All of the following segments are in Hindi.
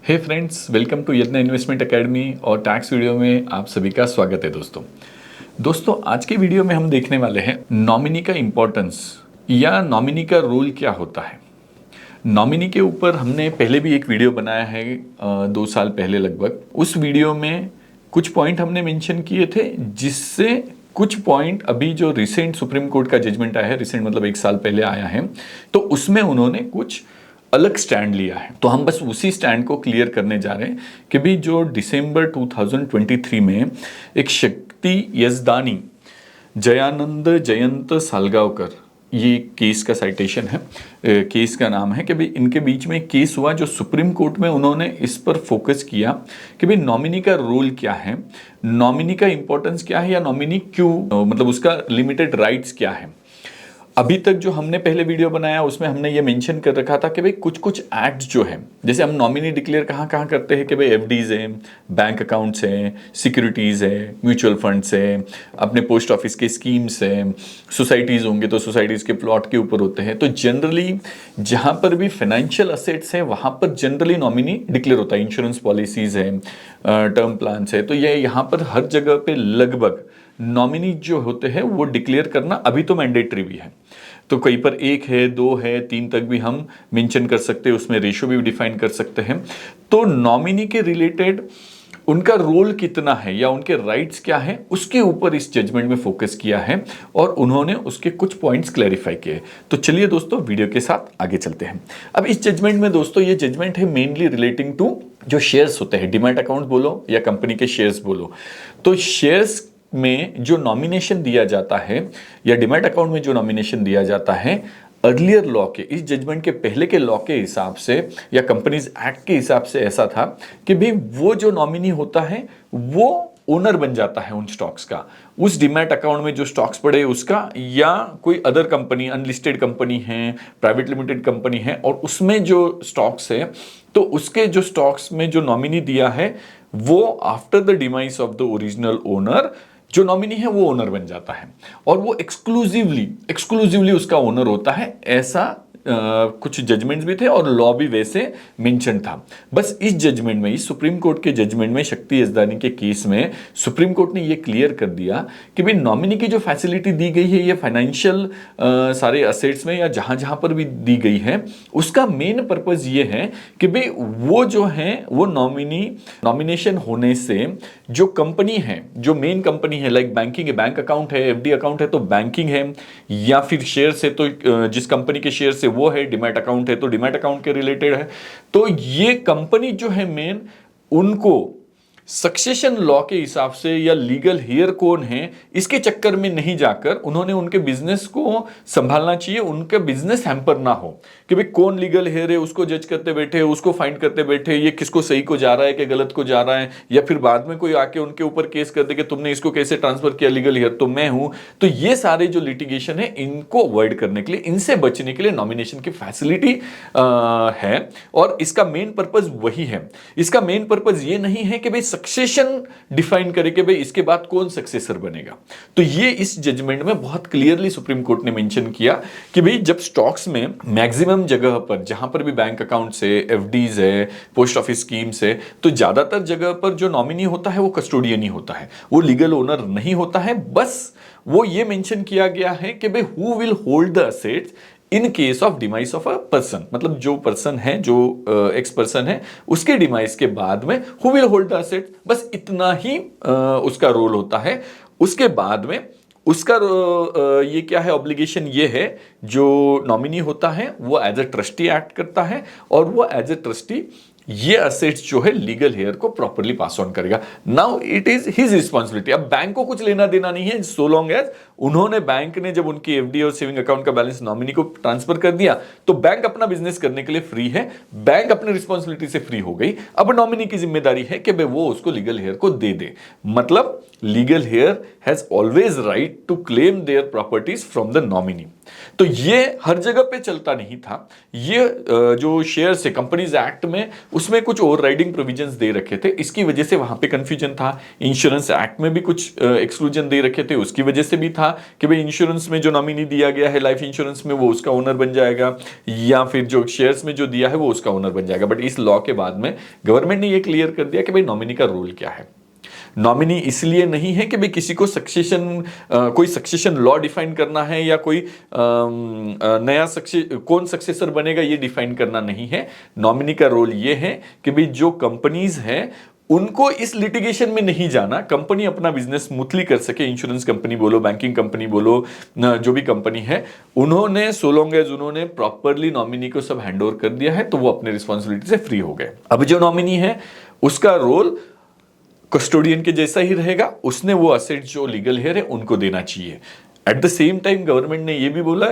हे फ्रेंड्स, वेलकम टू यत्न इन्वेस्टमेंट एकेडमी और टैक्स वीडियो में आप सभी का स्वागत है। दोस्तों आज के वीडियो में हम देखने वाले हैं नॉमिनी का इम्पोर्टेंस या नॉमिनी का रोल क्या होता है। नॉमिनी के ऊपर हमने पहले भी एक वीडियो बनाया है 2 साल पहले लगभग। उस वीडियो में कुछ पॉइंट हमने मेंशन किए थे, जिससे कुछ पॉइंट अभी जो रिसेंट सुप्रीम कोर्ट का जजमेंट आया है, रिसेंट मतलब 1 साल पहले आया है, तो उसमें उन्होंने कुछ अलग स्टैंड लिया है। तो हम बस उसी स्टैंड को क्लियर करने जा रहे हैं कि भी जो दिसंबर 2023 में एक शक्ति यजदानी जयानंद जयंत सालगावकर, ये केस का साइटेशन है, केस का नाम है कि भाई इनके बीच में केस हुआ जो सुप्रीम कोर्ट में उन्होंने इस पर फोकस किया कि भाई नॉमिनी का रोल क्या है, नॉमिनी का इंपॉर्टेंस क्या है, या नॉमिनी क्यों, मतलब उसका लिमिटेड राइट्स क्या है। अभी तक जो हमने पहले वीडियो बनाया उसमें हमने ये मेंशन कर रखा था कि भाई कुछ कुछ एक्ट जो है, जैसे हम नॉमिनी डिक्लेयर कहाँ कहाँ करते हैं कि भाई एफडीज है, बैंक अकाउंट्स है, सिक्योरिटीज़ है, म्यूचुअल फंड्स है, अपने पोस्ट ऑफिस के स्कीम्स है, सोसाइटीज़ होंगे तो सोसाइटीज़ के प्लॉट के ऊपर होते हैं। तो जनरली जहाँ पर भी फाइनेंशियल असेट्स है वहाँ पर जनरली नॉमिनी डिक्लेयर होता है। इंश्योरेंस पॉलिसीज़ है, टर्म प्लान्स है, तो ये यहाँ पर हर जगह पे लगभग नॉमिनी जो होते हैं वो डिक्लेयर करना अभी तो मैंडेटरी भी है। तो कहीं पर 1 है, 2 है, 3 तक भी हम मेंशन कर सकते हैं, उसमें रेशियो भी डिफाइन कर सकते हैं। तो नॉमिनी के रिलेटेड उनका रोल कितना है या उनके राइट्स क्या है, उसके ऊपर इस जजमेंट में फोकस किया है और उन्होंने उसके कुछ पॉइंट्स क्लैरिफाई किए। तो चलिए दोस्तों वीडियो के साथ आगे चलते हैं। अब इस जजमेंट में दोस्तों ये जजमेंट है मेनली रिलेटिंग टू जो शेयर्स होते हैं, डीमैट अकाउंट बोलो या कंपनी के शेयर्स बोलो। तो शेयर्स में जो नॉमिनेशन दिया जाता है या डीमैट अकाउंट में जो नॉमिनेशन दिया जाता है, अर्लियर लॉ के, इस जजमेंट के पहले के लॉ के हिसाब से या कंपनीज एक्ट के हिसाब से ऐसा था कि भाई वो जो नॉमिनी होता है वो ओनर बन जाता है उन स्टॉक्स का, उस डीमैट अकाउंट में जो स्टॉक्स पड़े उसका, या कोई अदर कंपनी, अनलिस्टेड कंपनी है, प्राइवेट लिमिटेड कंपनी है और उसमें जो स्टॉक्स है, तो उसके जो स्टॉक्स में जो नॉमिनी दिया है वो after the demise of the original owner, जो नॉमिनी है वो ओनर बन जाता है और वो एक्सक्लूसिवली उसका ओनर होता है। ऐसा कुछ जजमेंट्स भी थे और लॉ भी वैसे मेंशन था। बस इस जजमेंट में, इस सुप्रीम कोर्ट के जजमेंट में, शक्ति यजदानी के केस में सुप्रीम कोर्ट ने ये क्लियर कर दिया कि भाई नॉमिनी की जो फैसिलिटी दी गई है ये फाइनेंशियल सारे असेट्स में या जहां जहां पर भी दी गई है, उसका मेन पर्पज ये है कि भाई वो जो है वो नॉमिनेशन होने से जो कंपनी है, जो मेन कंपनी है, लाइक बैंकिंग है, बैंक अकाउंट है, एफडी अकाउंट है तो बैंकिंग है, या फिर शेयर्स है तो जिस कंपनी के शेयर से वो है, डीमैट अकाउंट है तो डीमैट अकाउंट के रिलेटेड है। तो ये कंपनी जो है मेन, उनको सक्सेशन लॉ के हिसाब से या लीगल हेयर कौन है इसके चक्कर में नहीं जाकर उन्होंने उनके बिजनेस को संभालना चाहिए, उनका बिजनेस हैम्पर ना हो कि भाई कौन लीगल हेयर है उसको जज करते बैठे, उसको फाइंड करते बैठे, ये किसको सही को जा रहा है कि गलत को जा रहा है, या फिर बाद में कोई आके उनके ऊपर केस कर दे कि तुमने इसको कैसे ट्रांसफर किया, लीगल हेयर तो मैं हूं। तो ये सारे जो लिटिगेशन है इनको अवॉइड करने के लिए, इनसे बचने के लिए नॉमिनेशन की फैसिलिटी है और इसका मेन पर्पज वही है। इसका मेन पर्पज ये नहीं है कि भाई सक्सेशन डिफाइन करे कि भाई इसके बाद कौन सक्सेसर बनेगा। तो ये इस जजमेंट में बहुत क्लियरली सुप्रीम कोर्ट ने मेंशन किया कि भाई जब स्टॉक्स में मैक्सिमम जगह पर, जहां पर भी बैंक अकाउंट है, एफडीज है, पोस्ट ऑफिस स्कीम्स है, तो ज्यादातर जगह पर जो नॉमिनी होता है वो कस्टोडियन ही होता है, वो लीगल ओनर नहीं होता है। बस वो ये मेंशन किया गया है कि भाई who will hold the assets in case of demise of a person, मतलब जो पर्सन है, जो एक्स पर्सन है, उसके डिमाइस के बाद में who will hold the asset, बस इतना ही उसका रोल होता है। उसके बाद में उसका ये क्या है, ऑब्लिगेशन ये है, जो नॉमिनी होता है वो एज अ ट्रस्टी एक्ट करता है और वो एज अ ट्रस्टी ये असेट्स जो है लीगल हेयर को प्रॉपरली पास ऑन करेगा। Now it is his responsibility. अब बैंक को कुछ लेना देना नहीं है, सो लॉन्ग एज उन्होंने, बैंक ने जब उनकी एफडी और सेविंग अकाउंट का बैलेंस नॉमिनी को ट्रांसफर कर दिया तो बैंक अपना बिजनेस करने के लिए फ्री है, बैंक अपनी रिस्पॉन्सिबिलिटी से फ्री हो गई। अब नॉमिनी की जिम्मेदारी है कि भाई वो उसको लीगल हेयर को दे दे। मतलब legal heir has always right to claim their properties from the nominee. तो ये हर जगह पे चलता नहीं था। ये जो शेयर्स है कंपनीज एक्ट में, उसमें कुछ ओवरराइडिंग प्रोविजंस दे रखे थे, इसकी वजह से वहां पे कंफ्यूजन था। इंश्योरेंस एक्ट में भी कुछ एक्सक्लूजन दे रखे थे, उसकी वजह से भी था। था कि भाई इंश्योरेंस में जो नॉमिनी दिया गया है लाइफ इंश्योरेंस में वो उसका ओनर बन जाएगा, या फिर जो शेयर्स में जो दिया है वो उसका ओनर बन जाएगा। बट इस लॉ के बाद में गवर्नमेंट ने ये क्लियर कर दिया कि भाई नॉमिनी का रोल क्या है। नॉमिनी इसलिए नहीं है कि भाई किसी को कोई सक्सेशन लॉ डिफाइन करना है, या कोई नया कौन सक्सेसर बनेगा ये डिफाइन करना नहीं है। नॉमिनी का रोल ये है कि भाई जो कंपनीज हैं उनको इस लिटिगेशन में नहीं जाना, कंपनी अपना बिजनेस स्मूथली कर सके। इंश्योरेंस कंपनी बोलो, बैंकिंग कंपनी बोलो, जो भी कंपनी है, उन्होंने सो लॉन्ग एज उन्होंने प्रॉपरली नॉमिनी को सब हैंड ओवर कर दिया है तो वो अपने रिस्पॉन्सिबिलिटी से फ्री हो गए। अब जो नॉमिनी है उसका रोल कस्टोडियन के जैसा ही रहेगा, उसने वो असेट जो लीगल हेयर है उनको देना चाहिए। At the same time government ने ये भी बोला,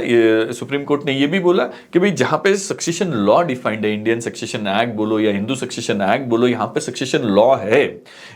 सुप्रीम कोर्ट ने ये भी बोला कि भाई जहां पे सक्सेशन लॉ डिफाइंड है, इंडियन सक्सेशन एक्ट बोलो या हिंदू सक्सेशन एक्ट बोलो, यहां पे सक्सेशन लॉ है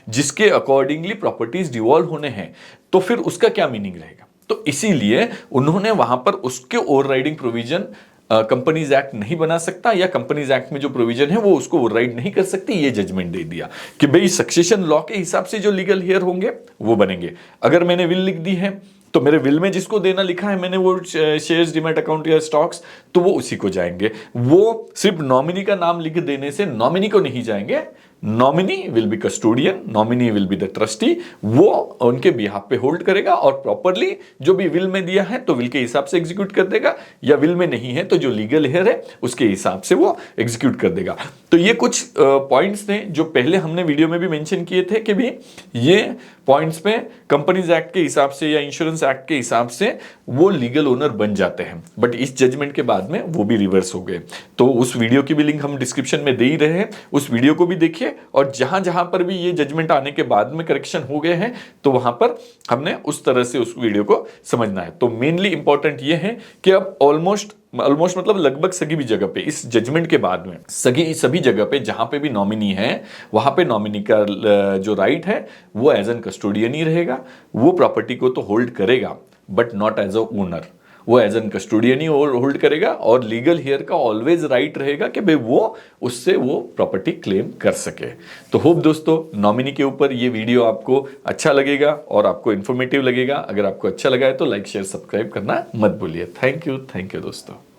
जिसके अकॉर्डिंगली प्रॉपर्टीज डिवॉल्व होने हैं, तो फिर उसका क्या मीनिंग रहेगा। तो इसीलिए उन्होंने वहां पर उसके ओवरराइडिंग प्रोविजन कंपनीज एक्ट नहीं बना सकता, या कंपनीज एक्ट में जो प्रोविजन है वो उसको ओवरराइड नहीं कर सकती। ये जजमेंट दे दिया कि भाई सक्सेशन लॉ के हिसाब से जो लीगल हेयर होंगे वो बनेंगे। अगर मैंने विल लिख दी है तो मेरे विल में जिसको देना लिखा है मैंने वो शेयर्स, डीमैट अकाउंट या स्टॉक्स, तो वो उसी को जाएंगे। वो सिर्फ नॉमिनी का नाम लिख देने से नॉमिनी को नहीं जाएंगे। Nominee will be custodian, nominee will be the trustee, वो उनके बिहाफ पे होल्ड करेगा और प्रॉपरली जो भी विल में दिया है तो विल के हिसाब से एग्जीक्यूट कर देगा, या विल में नहीं है तो जो लीगल हेयर है उसके हिसाब से वो एग्जीक्यूट कर देगा। तो ये कुछ पॉइंट्स थे जो पहले हमने वीडियो में भी मेंशन किए थे कि भी ये पॉइंट्स पे कंपनीज एक्ट के हिसाब से या इंश्योरेंस एक्ट के हिसाब से वो लीगल ओनर बन जाते हैं। बट इस जजमेंट के बाद में वो भी रिवर्स हो गए। तो उस वीडियो की भी लिंक हम डिस्क्रिप्शन में दे ही रहे हैं, उस वीडियो को भी देखिए, और जहां जहां पर भी ये जजमेंट आने के बाद में करेक्शन हो गए हैं तो वहां पर हमने उस तरह से उस वीडियो को समझना है। तो मेनली इंपॉर्टेंट ये है कि अब ऑलमोस्ट मतलब लगभग सभी भी जगह पे इस जजमेंट के बाद में सभी जगह पे जहां पे भी नॉमिनी है वहां पे नॉमिनी का जो राइट है वो एज एन कस्टोडियन ही रहेगा। वो प्रॉपर्टी को तो होल्ड करेगा but not as a owner, वो एज एन कस्टोडियन ही होल्ड करेगा, और लीगल हेयर का ऑलवेज राइट रहेगा कि भाई वो उससे वो प्रॉपर्टी क्लेम कर सके। तो होप दोस्तों नॉमिनी के ऊपर ये वीडियो आपको अच्छा लगेगा और आपको इन्फॉर्मेटिव लगेगा। अगर आपको अच्छा लगा है तो लाइक शेयर सब्सक्राइब करना मत भूलिए। थैंक यू दोस्तों।